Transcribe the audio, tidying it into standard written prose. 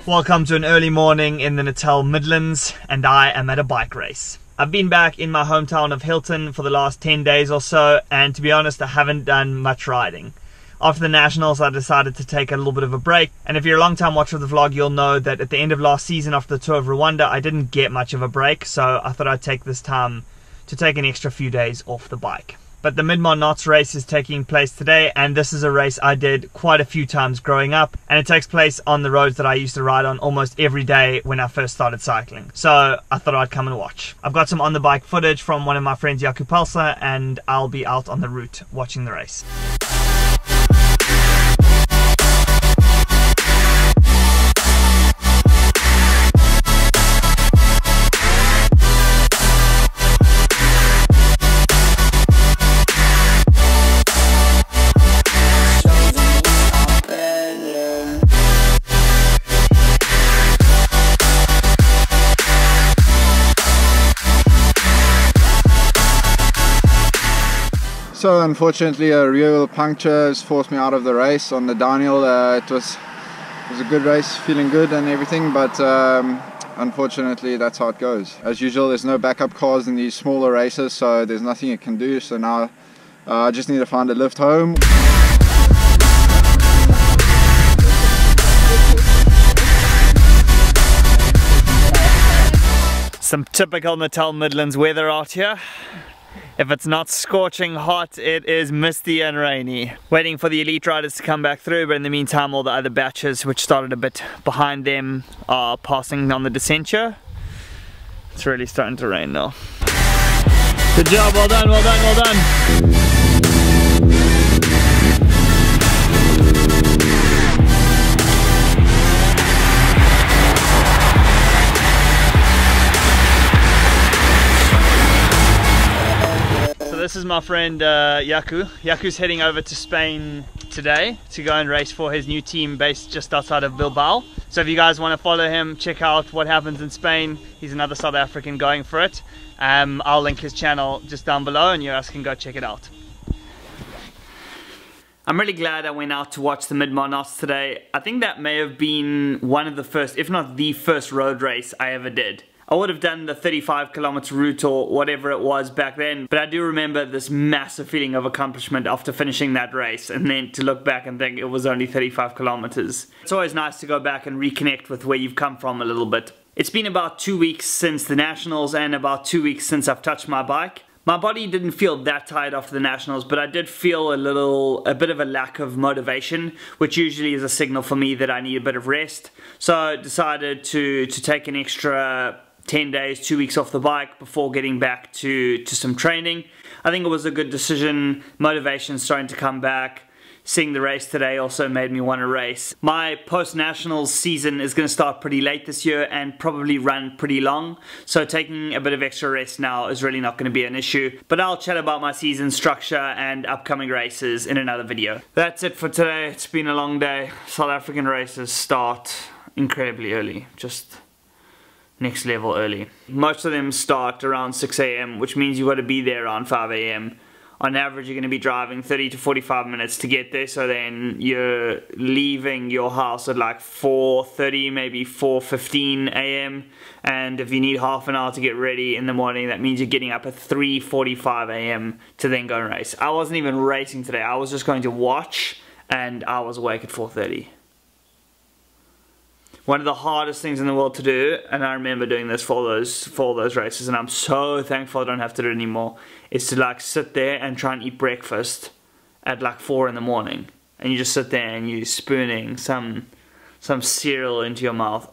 Welcome to an early morning in the Natal Midlands, and I am at a bike race. I've been back in my hometown of Hilton for the last 10 days or so, and to be honest, I haven't done much riding. After the Nationals, I decided to take a little bit of a break, and if you're a long time watcher of the vlog, you'll know that at the end of last season after the Tour of Rwanda, I didn't get much of a break, so I thought I'd take this time to take an extra few days off the bike. But the Midmar Knots race is taking place today, and this is a race I did quite a few times growing up, and it takes place on the roads that I used to ride on almost every day when I first started cycling. So I thought I'd come and watch. I've got some on the bike footage from one of my friends, Jaco Pelser, and I'll be out on the route watching the race. So unfortunately a real puncture has forced me out of the race on the downhill. It was a good race, feeling good and everything, but unfortunately that's how it goes. As usual, there's no backup cars in these smaller races, so there's nothing you can do. So now I just need to find a lift home. Some typical Natal Midlands weather out here. If it's not scorching hot, it is misty and rainy. Waiting for the elite riders to come back through, but in the meantime all the other batches which started a bit behind them are passing on the descent here. It's really starting to rain now. Good job, well done, well done, well done. This is my friend Jaco. Jaco's heading over to Spain today to go and race for his new team based just outside of Bilbao. So if you guys want to follow him, check out what happens in Spain. He's another South African going for it. I'll link his channel just down below and you guys can go check it out. I'm really glad I went out to watch the Midmar Knots today. I think that may have been one of the first, if not the first road race I ever did. I would have done the 35-kilometer route or whatever it was back then, but I do remember this massive feeling of accomplishment after finishing that race, and then to look back and think it was only 35 kilometers. It's always nice to go back and reconnect with where you've come from a little bit. It's been about 2 weeks since the Nationals and about 2 weeks since I've touched my bike. My body didn't feel that tired after the Nationals, but I did feel a bit of a lack of motivation, which usually is a signal for me that I need a bit of rest. So I decided to take an extra 10 days, 2 weeks off the bike before getting back to some training. I think it was a good decision. Motivation's starting to come back. Seeing the race today also made me want to race. My post-nationals season is going to start pretty late this year and probably run pretty long. So taking a bit of extra rest now is really not going to be an issue. But I'll chat about my season structure and upcoming races in another video. That's it for today. It's been a long day. South African races start incredibly early. Just next level early. Most of them start around 6 AM, which means you've got to be there around 5 AM. On average, you're going to be driving 30 to 45 minutes to get there, so then you're leaving your house at like 4:30, maybe 4:15 AM, and if you need half an hour to get ready in the morning, that means you're getting up at 3:45 AM to then go and race. I wasn't even racing today, I was just going to watch, and I was awake at 4:30. One of the hardest things in the world to do, and I remember doing this for all those races, and I'm so thankful I don't have to do it anymore, is to like sit there and try and eat breakfast at like 4 in the morning. And you just sit there and you're spooning some cereal into your mouth.